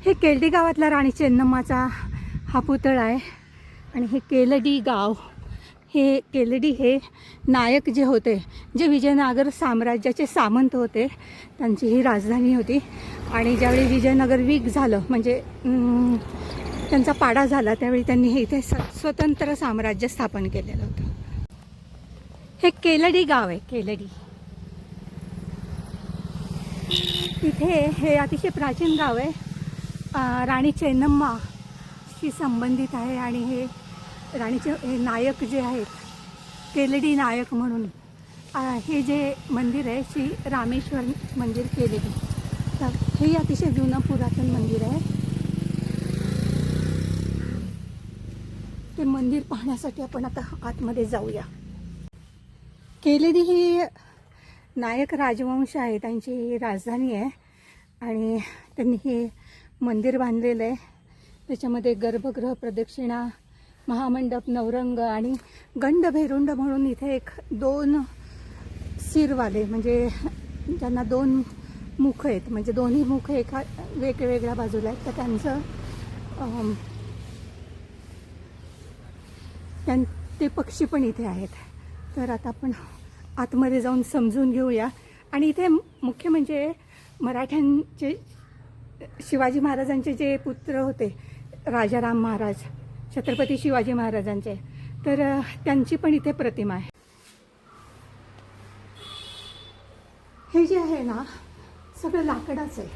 हे केलडी गावातला राणी चेन्नम्माचा हा पुतळा आहे. आणि हे केलडी गाव, हे केलडी हे नायक जे होते, जे विजयनगर साम्राज्याचे सामंत होते, त्यांची ही राजधानी होती. आणि ज्यावेळी विजयनगर वीक झालं, म्हणजे त्यांचा पाडा झाला, त्यावेळी त्यांनी हे इथे स्वतंत्र साम्राज्य स्थापन केलेलं होतं. हे केलडी गाव आहे, केलडी. इथे हे अतिशय प्राचीन गाव आहे, राणी चेन्नम्माशी संबंधित आहे. आणि हे राणीचे हे नायक जे आहेत, केलडी नायक म्हणून, हे जे मंदिर आहे श्री रामेश्वर मंदिर केलडी, तर हे अतिशय जुनं पुरातन मंदिर आहे. ते मंदिर पाहण्यासाठी आपण आता आतमध्ये जाऊया. केलडी ही नायक राजवंश आहे, त्यांची राजधानी आहे. आणि त्यांनी हे मंदिर बांधलेलं आहे. त्याच्यामध्ये गर्भगृह, प्रदक्षिणा, महामंडप, नवरंग आणि गंडभेरुंड म्हणून इथे एक 2 शिरवाले, म्हणजे ज्यांना 2 मुख आहेत, म्हणजे दोन्ही मुख एका वेगवेगळ्या बाजूला आहेत, तर ते पक्षी पण इथे आहेत. तर आता आपण आतमध्ये जाऊन समजून घेऊया. आणि इथे मुख्य म्हणजे मराठ्यांचे, शिवाजी महाराजांचे जे पुत्र होते, राजाराम महाराज, छत्रपती शिवाजी महाराजांचे, तर त्यांची पण इथे प्रतिमा आहे. हे जे आहे ना, सगळं लाकडाच आहे.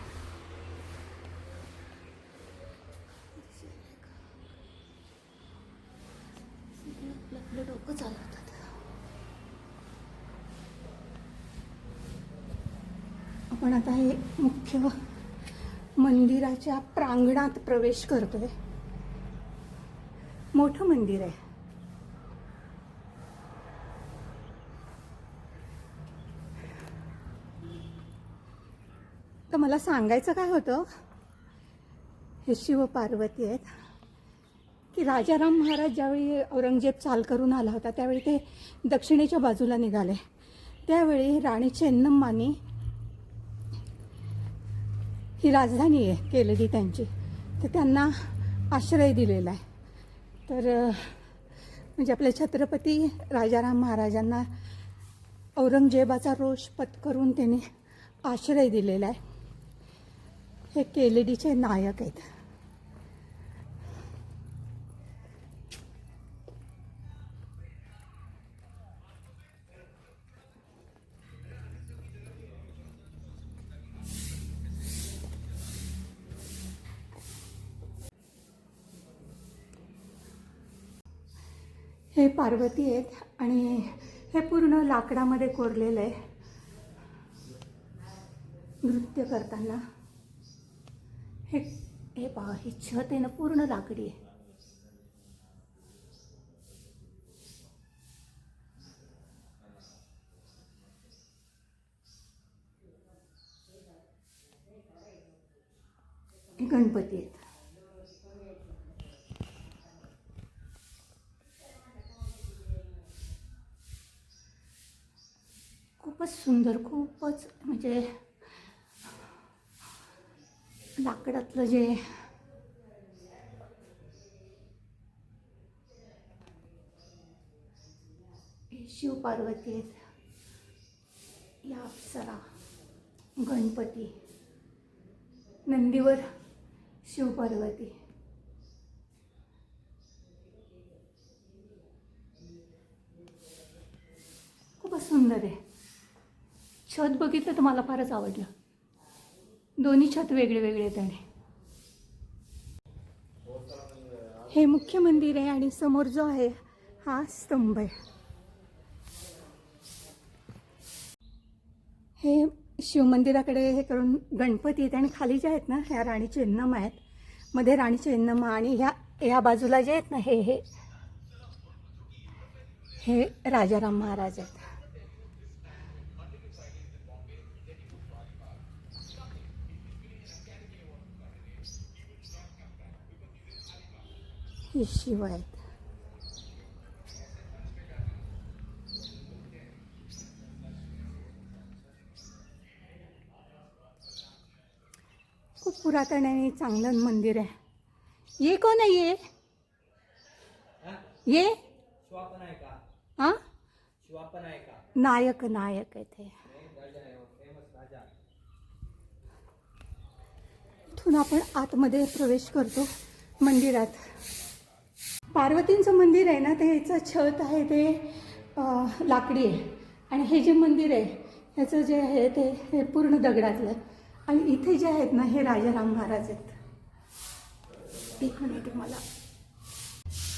डोकं चालवतात. आपण आता हे मुख्य मंदिराच्या प्रांगणात प्रवेश करतोय. मोठं मंदिर आहे. तर मला सांगायचं काय होतं, हे शिव पार्वती आहेत, की राजाराम महाराज ज्यावेळी औरंगजेब चाल करून आला होता, त्यावेळी ते दक्षिणेच्या बाजूला निघाले. त्यावेळी राणी चेन्नम्मानी, ही राजधानी आहे केलडी त्यांची, तर त्यांना आश्रय दिलेला आहे. तर म्हणजे आपल्या छत्रपती राजाराम महाराजांना औरंगजेबाचा रोष पत्करून त्यांनी आश्रय दिलेला आहे. हे केलडीचे नायक आहेत. हे पार्वती आहेत आणि हे पूर्ण लाकडामध्ये कोरलेलं आहे. नृत्य करताना हे पहा, ही छत आहे ना, पूर्ण लाकडी आहे. हे गणपती आहेत. खूपच सुंदर, खूपच म्हणजे लाकडातलं जे शिव पार्वती आहेत, या अप्सरा, गणपती, नंदीवर शिव पार्वती. खूपच सुंदर आहे. छत बघितलं तर मला फारच आवडलं. दोन्ही छत वेगळे वेगळे आहेत. आणि हे मुख्य मंदिर आहे आणि समोर जो आहे हा स्तंभ आहे. हे शिवमंदिराकडे हे करून गणपती आहेत आणि खाली जे आहेत ना, ह्या राणी चेन्नम्मा आहेत. मध्ये राणी चेन्नम्मा आणि ह्या बाजूला जे आहेत ना, हे राजाराम महाराज आहेत. हे शिव आहेत. खूप पुरातन आणि चांगलं मंदिर आहे. ये कोण आहे ये ये हा नायक नायक आहे ते. इथून आपण आतमध्ये प्रवेश करतो मंदिरात. पार्वतींचं मंदिर आहे ना, ते ह्याचं छत आहे ते लाकडी आहे आणि हे जे मंदिर आहे ह्याचं जे आहे ते हे पूर्ण दगडातलं. आणि इथे जे आहेत ना हे राजाराम महाराज आहेत. एक मिनिट, मला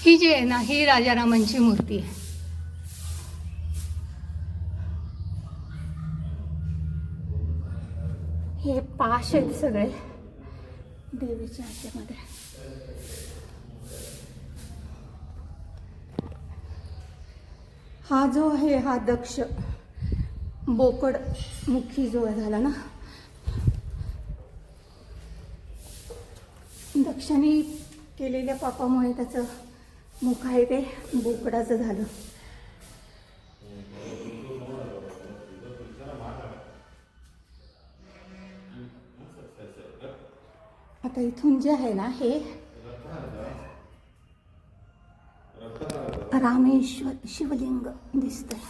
ही जी आहे ना ही राजारामांची मूर्ती आहे. हे पाश आहेत सगळे देवीच्या ह्याच्यामध्ये. हा जो आहे हा दक्ष बोकड मुखी जो झाला ना, दक्षाने केलेल्या पापामुळे त्याचं मुख आहे ते बोकडाचं झालं. आता इथून जे आहे ना हे रामेश्वर शिवलिंग दिसतंय.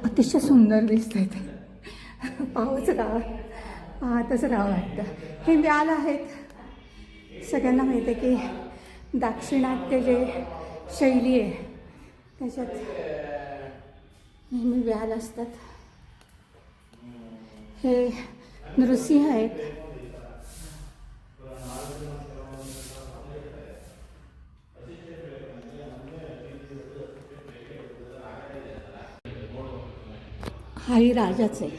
अतिशय सुंदर दिसतंय ते. पाहूच राहा, पाहतच राहा वाटतं. हे व्याल आहेत. सगळ्यांना माहिती आहे की दाक्षिणात्य जे शैली आहे त्याच्यात नेहमी व्याल असतात. हे नृसिंह आहेत. हाही राजाच आहे.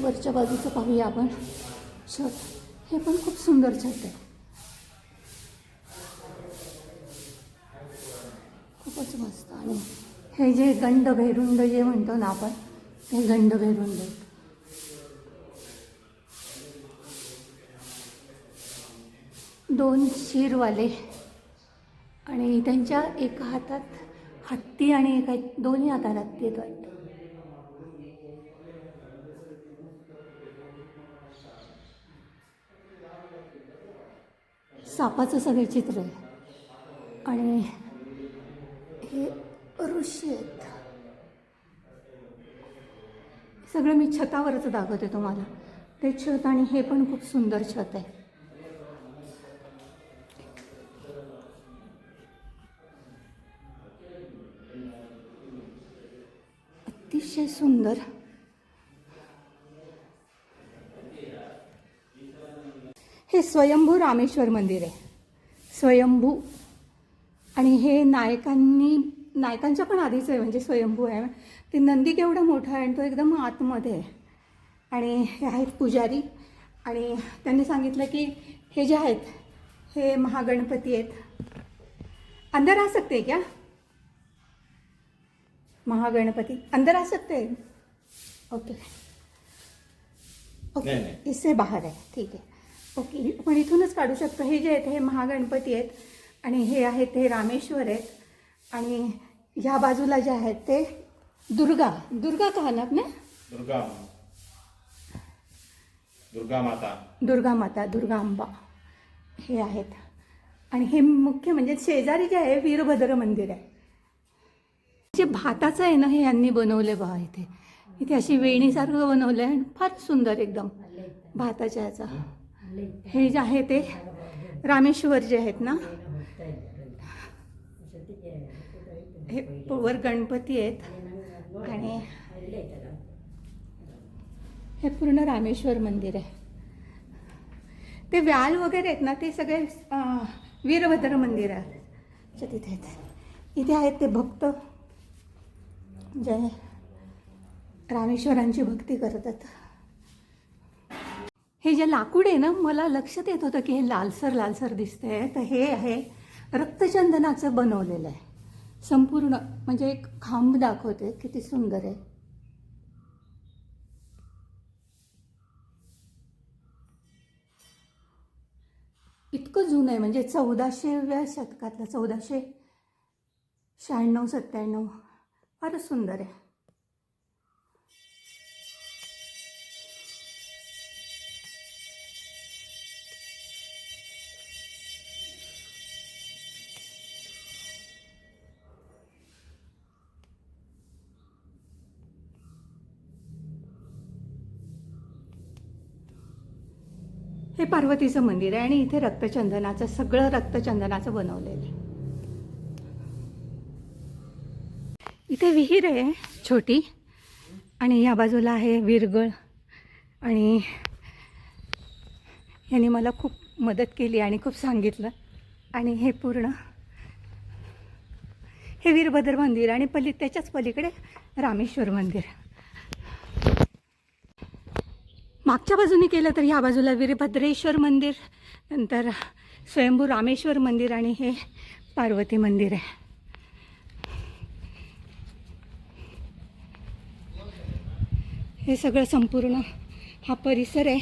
वरच्या बाजूचं पाहूया आपण छत. हे पण खूप सुंदर छत आहे. खूपच मस्त. आणि हे जे गंड भैरुंड जे म्हणतो ना आपण, ते गंड भैरुंड आहेत. दोन शिरवाले आणि त्यांच्या एका हातात हत्ती आणि एका दोन्ही हातात हत्ती आहेत वाटतं. सापाचं सगळे चित्र आहे. आणि हे ऋषी आहेत. सगळं मी छतावरच दाखवते तुम्हाला. ते छत आणि हे पण खूप सुंदर छत आहे. अतिशय सुंदर. हे स्वयंभू रामेश्वर मंदिर आहे. स्वयंभू. आणि हे नायकांच्या पण आधीच आहे, म्हणजे स्वयंभू आहे. ते नंदी केवढा मोठा आहे आणि तो एकदम आतमध्ये आहे. आणि हे आहेत पुजारी. आणि त्यांनी सांगितलं की हे जे आहेत हे महागणपती आहेत. अंदर आ सकते हैं क्या? महागणपती अंदर आ सकते हैं? ओके ओके, इससे बाहेर आहे. ठीक आहे, ओके. पण इथूनच काढू शकतो. हे जे आहेत हे महागणपती आहेत आणि हे आहेत हे रामेश्वर आहेत. आणि ह्या बाजूला जे आहेत ते दुर्गा कहा ना आपने? दुर्गा माता दुर्गा अंबा हे आहेत. आणि हे मुख्य म्हणजे शेजारी जे आहे वीरभद्र मंदिर आहे. जे भाताचं आहे ना हे यांनी बनवलं बघा. इथे अशी वेणीसारखं बनवलं आहे. फार सुंदर एकदम भाताच्या याचा. हे जे आहे ते रामेश्वर जे आहेत ना, हे वर गणपती आहेत आणि हे पूर्ण रामेश्वर मंदिर आहे. ते व्याल वगैरे आहेत ना ते सगळे वीरभद्र मंदिर आहे तिथे आहेत. इथे आहेत ते भक्त जे रामेश्वरांची भक्ती करतात. हे जे लाकूड आहे ना, मला लक्षात येत होतं की हे लालसर दिसतंय. तर हे आहे रक्तचंदनाचं बनवलेलं आहे संपूर्ण. म्हणजे एक खांब दाखवते किती सुंदर आहे. इतकं इतकं जुनं आहे, म्हणजे 1400व्या शतकातलं, 1496-97. फारच सुंदर आहे. हे पार्वतीचं मंदिर आहे आणि इथे रक्तचंदनाचं, सगळं रक्तचंदनाचं बनवलेलं आहे. इथे विहीर आहे छोटी आणि या बाजूला आहे विरगळ. आणि यांनी मला खूप मदत केली आणि खूप सांगितलं. आणि हे पूर्ण हे वीरभद्र मंदिर आणि त्याच्याच पलीकडे रामेश्वर मंदिर. मागच्या बाजूने केलं तर ह्या बाजूला वीरभद्रेश्वर मंदिर, नंतर स्वयंभू रामेश्वर मंदिर आणि हे पार्वती मंदिर आहे. हे सगळं संपूर्ण हा परिसर आहे